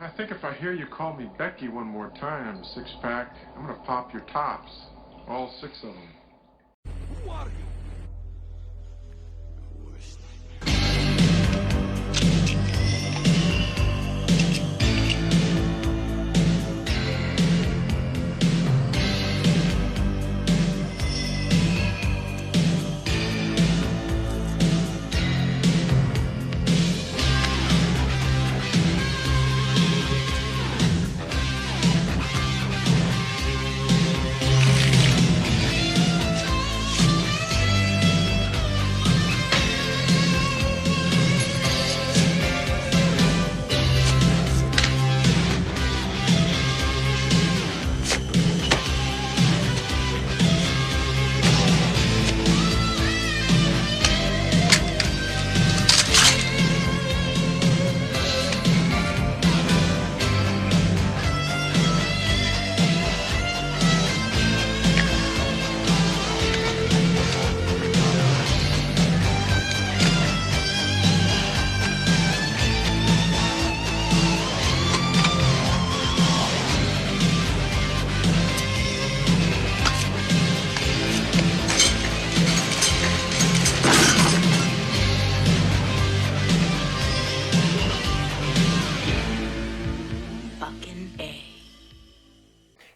I think if I hear you call me Becky one more time, six-pack, I'm gonna pop your tops. All six of them. Who are you?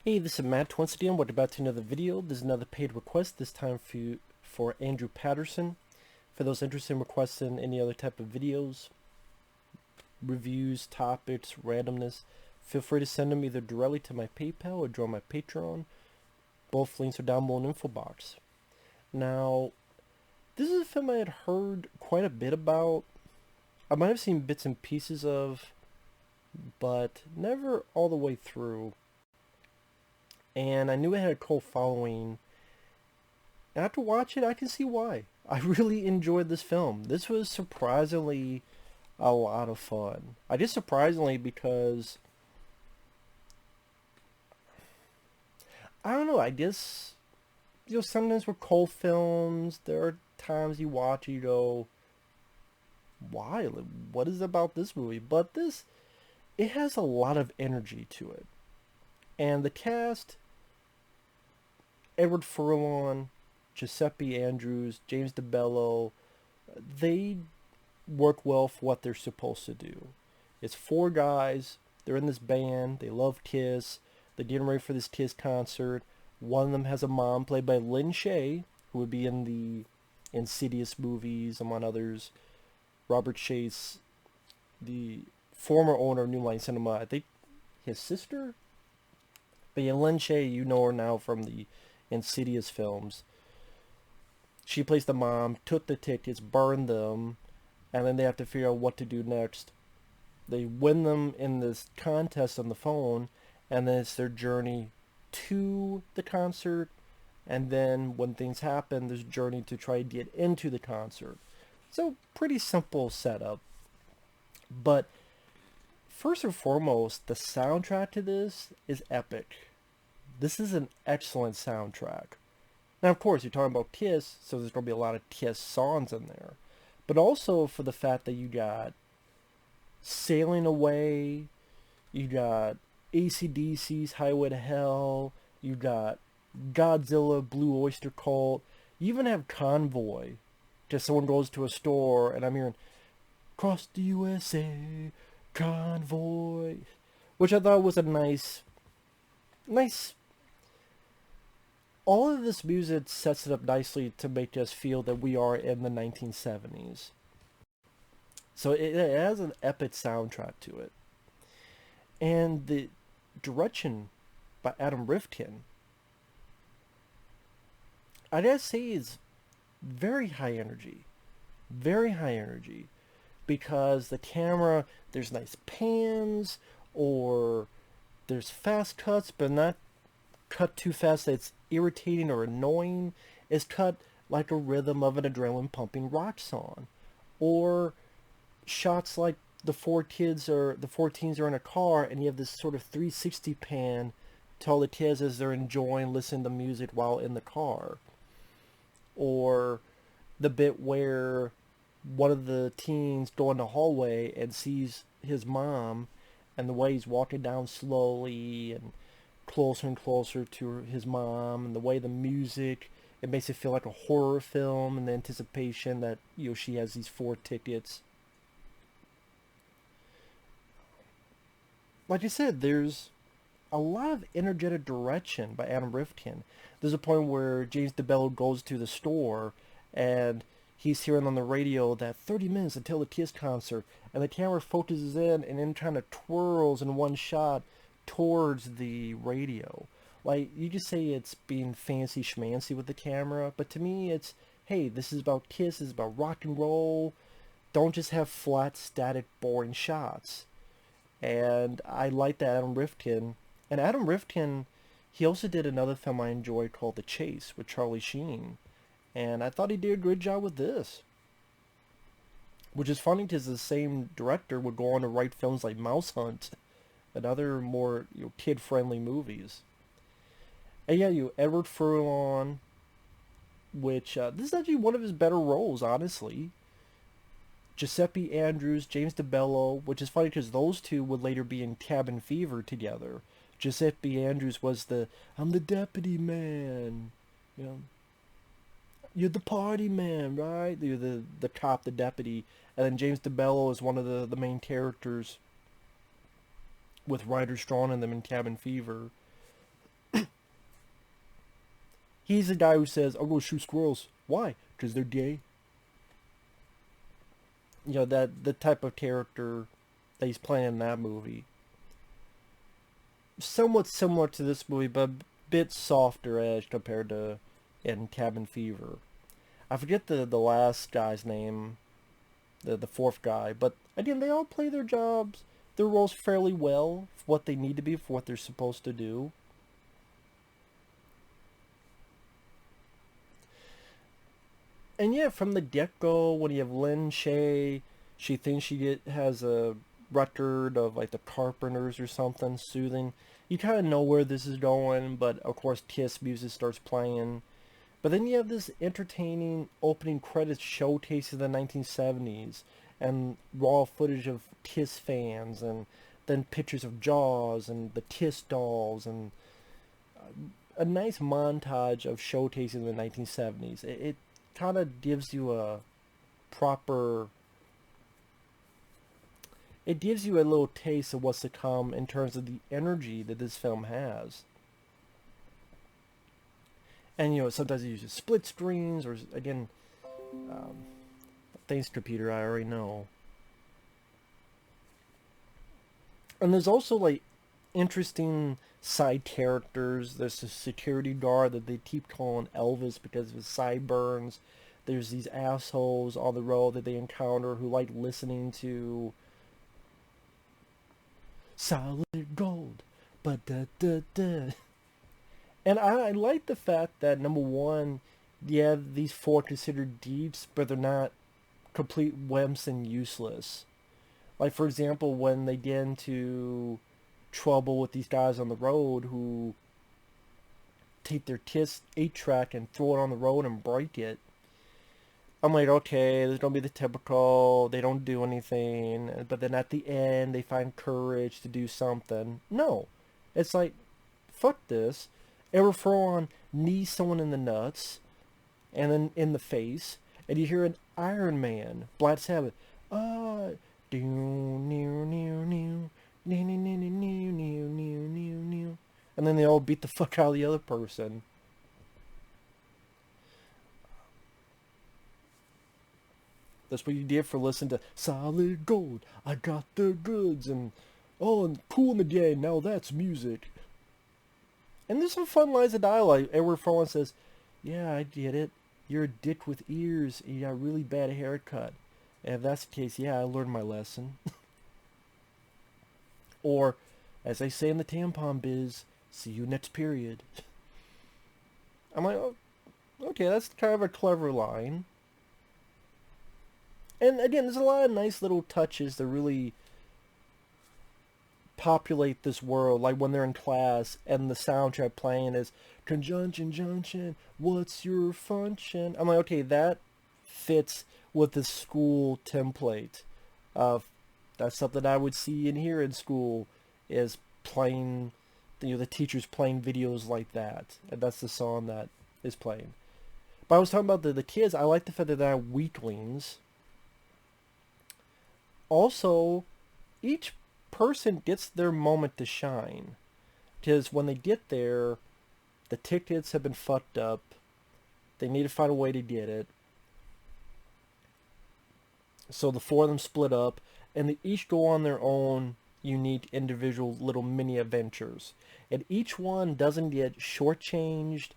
Hey, this is Matt once again. We're about to another video. This is another paid request, this time for Andrew Patterson. For those interested in requesting any other type of videos, reviews, topics, randomness, feel free to send them either directly to my PayPal or join my Patreon. Both links are down below in the info box. Now, this is a film I had heard quite a bit about. I might have seen bits and pieces of, but never all the way through. And I knew it had a cult following. And after watching it, I can see why. I really enjoyed this film. This was surprisingly a lot of fun. I guess surprisingly because, I don't know, I guess, sometimes with cult films, there are times you watch and you go, why? What is it about this movie? But this, it has a lot of energy to it. And the cast, Edward Furlong, Giuseppe Andrews, James DeBello, they work well for what they're supposed to do. It's four guys, they're in this band, they love Kiss, they're getting ready for this Kiss concert. One of them has a mom played by Lynn Shay, who would be in the Insidious movies, among others. Robert Chase, the former owner of New Line Cinema, I think his sister? But yeah, Lynn Shay, you know her now from the Insidious films. She plays the mom, took the tickets, burned them, and then they have to figure out what to do next. They win them in this contest on the phone, and then it's their journey to the concert, and then when things happen, there's a journey to try to get into the concert. So, pretty simple setup. But first and foremost, the soundtrack to this is epic. This is an excellent soundtrack. Now, of course, you're talking about Kiss, so there's going to be a lot of Kiss songs in there. But also for the fact that you got Sailing Away, you got AC/DC's Highway to Hell, you got Godzilla, Blue Oyster Cult, you even have Convoy. Just someone goes to a store and I'm hearing, "Across the USA, Convoy," which I thought was a nice. All of this music sets it up nicely to make us feel that we are in the 1970s. So it has an epic soundtrack to it. And the direction by Adam Rifkin, I gotta say, is very high energy. Very high energy. Because the camera, there's nice pans, or there's fast cuts, but not cut too fast that it's irritating or annoying. It's cut like a rhythm of an adrenaline pumping rock song. Or shots like the four teens are in a car and you have this sort of 360 pan to all the kids as they're enjoying listening to music while in the car. Or the bit where one of the teens go in the hallway and sees his mom, And the way he's walking down slowly and closer to his mom, and the way the music, it makes it feel like a horror film, and the anticipation that, you know, she has these 4 tickets. Like I said, there's a lot of energetic direction by Adam Rifkin. There's a point where James DeBello goes to the store and he's hearing on the radio that 30 minutes until the Kiss concert, and the camera focuses in and then kind of twirls in one shot towards the radio. Like, you could say it's being fancy schmancy with the camera, but to me it's, hey, this is about Kiss, this is about rock and roll. Don't just have flat, static, boring shots. And I like that Adam Rifkin. And Adam Rifkin, he also did another film I enjoyed called The Chase with Charlie Sheen. And I thought he did a good job with this. Which is funny because the same director would go on to write films like Mouse Hunt and other more, you know, kid-friendly movies. And yeah, Edward Furlong, which this is actually one of his better roles, honestly. Giuseppe Andrews, James DeBello, which is funny because those two would later be in Cabin Fever together. Giuseppe Andrews was I'm the deputy man, you know. You're the party man, right? You're the cop, the deputy. And then James DeBello is one of the main characters with Ryder Strong in them in Cabin Fever. He's the guy who says, "I'll go shoot squirrels." Why? Because they're gay. You know, the type of character that he's playing in that movie. Somewhat similar to this movie, but a bit softer edge compared to in Cabin Fever. I forget the last guy's name, the fourth guy, but again, they all play their jobs, their roles fairly well for what they need to be, for what they're supposed to do. And yeah, from the get-go, when you have Lynn Shay, she thinks she has a record of like the Carpenters or something, soothing. You kind of know where this is going, but of course Kiss music starts playing. But then you have this entertaining opening credits showcase of the 1970s, and raw footage of Kiss fans, and then pictures of Jaws and the Kiss dolls, and a nice montage of showcasing the 1970s. It kind of gives you a proper... It gives you a little taste of what's to come in terms of the energy that this film has. And, you know, sometimes it uses split screens, or, again, thanks, computer, I already know. And there's also, like, interesting side characters. There's a security guard that they keep calling Elvis because of his sideburns. There's these assholes on the road that they encounter who like listening to Solid Gold, but da da da. And I like the fact that, number one, yeah, these 4 considered deeps, but they're not complete wimps and useless. Like, for example, when they get into trouble with these guys on the road who take their Kiss 8-track and throw it on the road and break it, I'm like, okay, there's going to be the typical, they don't do anything, but then at the end, they find courage to do something. No. It's like, fuck this. Ever throw on knee someone in the nuts, and then in the face, and you hear an Iron Man, Black Sabbath, and then they all beat the fuck out of the other person. That's what you did for listening to Solid Gold, I got the goods, and Cool in the Gang, now that's music. And there's some fun lines of dialogue. Edward Furlong says, yeah, I get it. You're a dick with ears, and you got a really bad haircut. And if that's the case, yeah, I learned my lesson. Or, as they say in the tampon biz, see you next period. I'm like, oh, okay, that's kind of a clever line. And again, there's a lot of nice little touches that really populate this world, like when they're in class and the soundtrack playing is conjunction junction, what's your function? I'm like, okay, that fits with the school template of That's something I would see and hear in school, is playing, the teachers playing videos like that. And that's the song that is playing. But I was talking about the kids. I like the fact that they're weaklings. Also, each person gets their moment to shine. Because when they get there, the tickets have been fucked up. They need to find a way to get it. So the four of them split up, and they each go on their own unique individual little mini adventures. And each one doesn't get shortchanged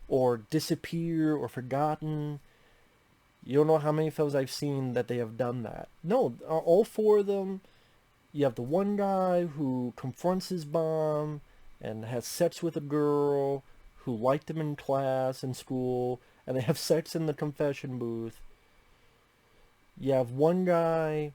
or disappear or forgotten. You don't know how many films I've seen that they have done that. No, all four of them, you have the one guy who confronts his mom and has sex with a girl who liked him in class in school, and they have sex in the confession booth. You have one guy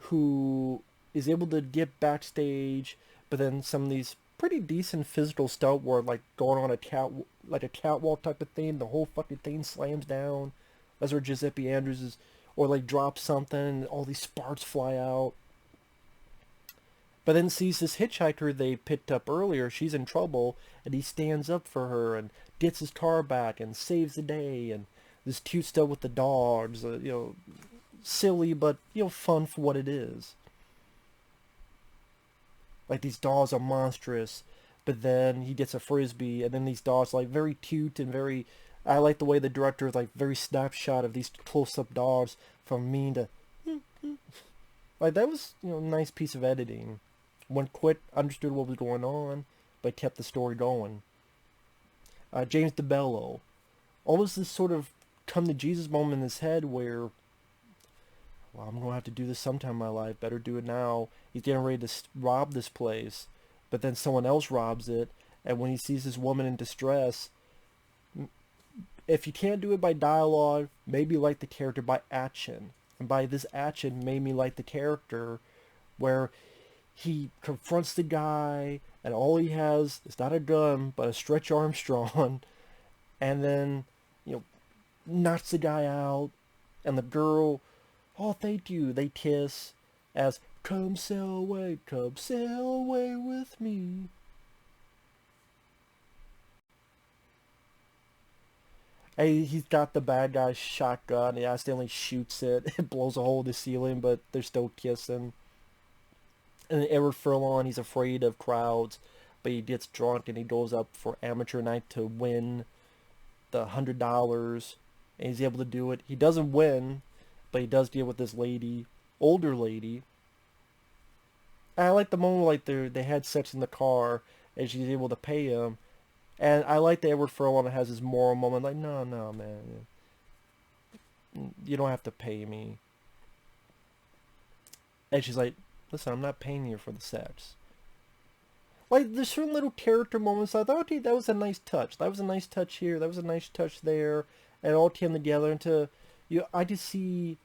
who is able to get backstage, but then some of these pretty decent physical stuff where like going on a catwalk type of thing, the whole fucking thing slams down. That's where Giuseppe Andrews is, or like drops something and all these sparks fly out. But then sees this hitchhiker they picked up earlier, she's in trouble, and he stands up for her and gets his car back and saves the day, and this cute stuff with the dogs, silly but, fun for what it is. Like, these dogs are monstrous, but then he gets a frisbee, and then these dogs are like very cute and very, I like the way the director is like very snapshot of these close-up dogs from mean to, like, that was, a nice piece of editing. One quit, understood what was going on, but kept the story going. James DeBello. Always this sort of come to Jesus moment in his head where, well, I'm going to have to do this sometime in my life. Better do it now. He's getting ready to rob this place, but then someone else robs it, and when he sees this woman in distress, if you can't do it by dialogue, maybe like the character by action. And by this action, made me like the character where he confronts the guy, and all he has is not a gun, but a Stretch Armstrong, and then, knocks the guy out, and the girl, oh, thank you, they kiss, as, come sail away with me. And he's got the bad guy's shotgun, he accidentally shoots it, it blows a hole in the ceiling, but they're still kissing. And Edward Furlong, he's afraid of crowds, but he gets drunk and he goes up for amateur night to win the $100, and he's able to do it. He doesn't win, but he does deal with this lady, older lady. And I like the moment like they had sex in the car, and she's able to pay him. And I like that Edward Furlong has his moral moment, like, no, man, you don't have to pay me. And she's like, listen, I'm not paying you for the sex. Like, there's certain little character moments I thought, okay, that was a nice touch. That was a nice touch here. That was a nice touch there. And it all came together into, I just see,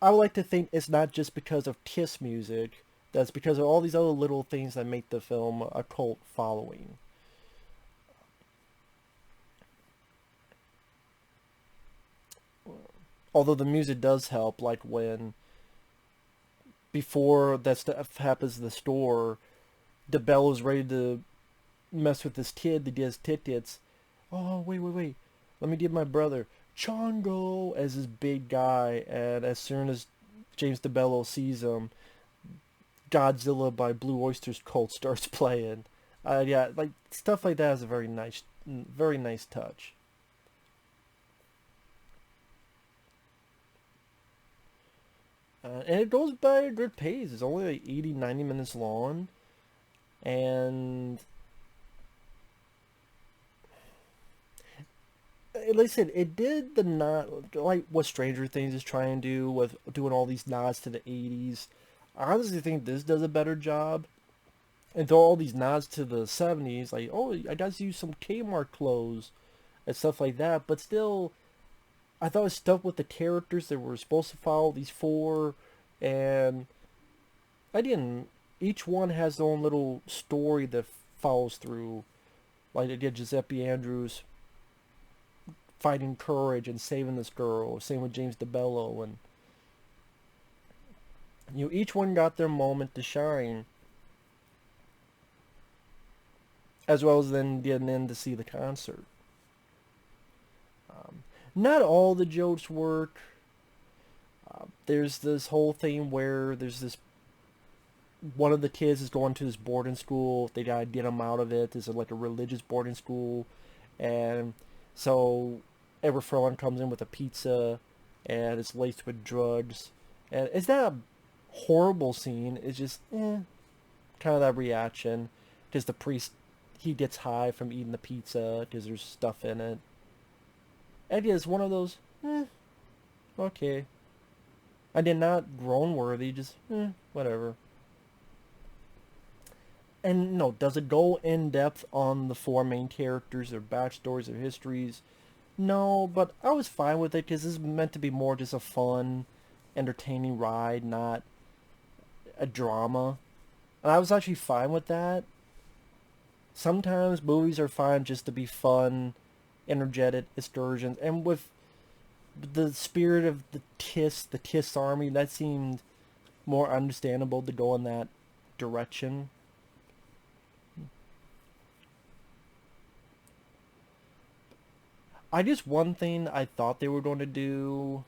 I would like to think it's not just because of Kiss music. That's because of all these other little things that make the film a cult following. Although the music does help, like when, before that stuff happens in the store, DeBello's ready to mess with this kid to get his tickets. Oh, wait. Let me get my brother, Chongo, as this big guy. And as soon as James DeBello sees him, Godzilla by Blue Oyster's Cult starts playing. Yeah, like, stuff like that is a very nice touch. And it goes by a good pace. It's only like 80, 90 minutes long. And like I said, it did the nod, like what Stranger Things is trying to do with doing all these nods to the 80s. I honestly think this does a better job. And throw all these nods to the 70s, like, oh, I got to use some Kmart clothes and stuff like that. But still, I thought it stuck with the characters that were supposed to follow, these four, and I didn't. Each one has their own little story that follows through. Like, again, Giuseppe Andrews fighting courage and saving this girl. Same with James DeBello. And Each one got their moment to shine, as well as then getting in to see the concert. Not all the jokes work. There's this whole thing where there's this one of the kids is going to this boarding school. They gotta get him out of it. It's like a religious boarding school, and so every furlong comes in with a pizza, and it's laced with drugs. And it's not a horrible scene. It's just kind of that reaction, because the priest he gets high from eating the pizza because there's stuff in it. And it's one of those okay. I did not groan worthy. Just whatever. And no, does it go in depth on the four main characters, their backstories, their histories? No, but I was fine with it because this is meant to be more just a fun, entertaining ride, not a drama. And I was actually fine with that. Sometimes movies are fine just to be fun, energetic excursions, and with the spirit of the Kiss Army, that seemed more understandable to go in that direction. I guess one thing I thought they were going to do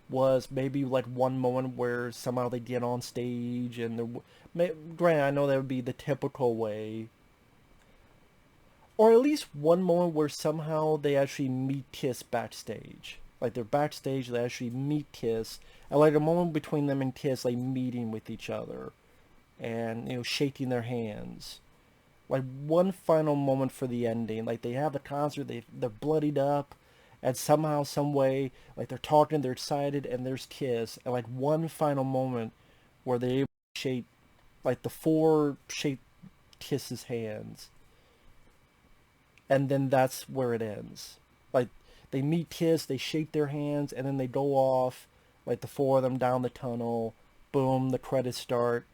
was maybe like one moment where somehow they get on stage and granted, I know that would be the typical way, or at least one moment where somehow they actually meet Kiss backstage. Like they're backstage, they actually meet Kiss, and like a moment between them and Kiss, like meeting with each other, and shaking their hands. Like one final moment for the ending. Like they have a concert, they're bloodied up, and somehow, some way, like they're talking, they're excited, and there's Kiss, and like one final moment where they able to shake, like the four shake Kiss's hands, and then that's where it ends. Like they meet Kiss, they shake their hands, and then they go off, like the four of them down the tunnel. Boom, the credits start.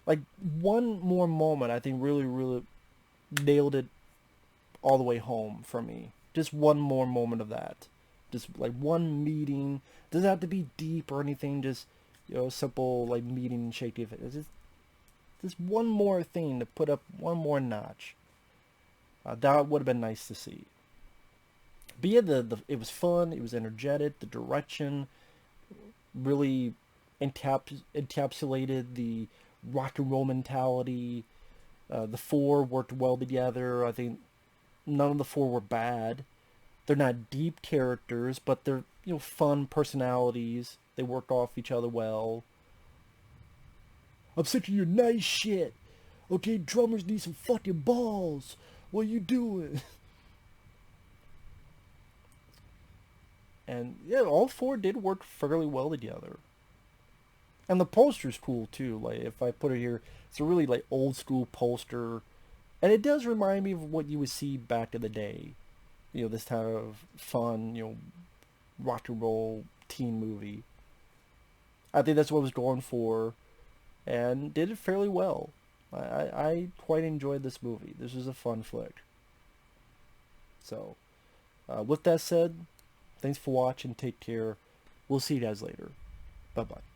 Like one more moment, I think really, really nailed it all the way home for me. Just one more moment of that. Just like one meeting. Doesn't have to be deep or anything. Just simple like meeting and shaking. It's just one more thing to put up one more notch. That would have been nice to see. But yeah, it was fun. It was energetic. The direction really encapsulated the rock and roll mentality. The four worked well together. I think none of the four were bad. They're not deep characters, but they're fun personalities. They work off each other well. I'm sick of your nice shit. Okay, drummers need some fucking balls. What you doing? And yeah, all four did work fairly well together. And the poster's cool too. Like if I put it here, it's a really like old school poster, and it does remind me of what you would see back in the day. This kind of fun, rock and roll teen movie. I think that's what I was going for, and did it fairly well. I quite enjoyed this movie. This was a fun flick. So, with that said, thanks for watching. Take care. We'll see you guys later. Bye bye.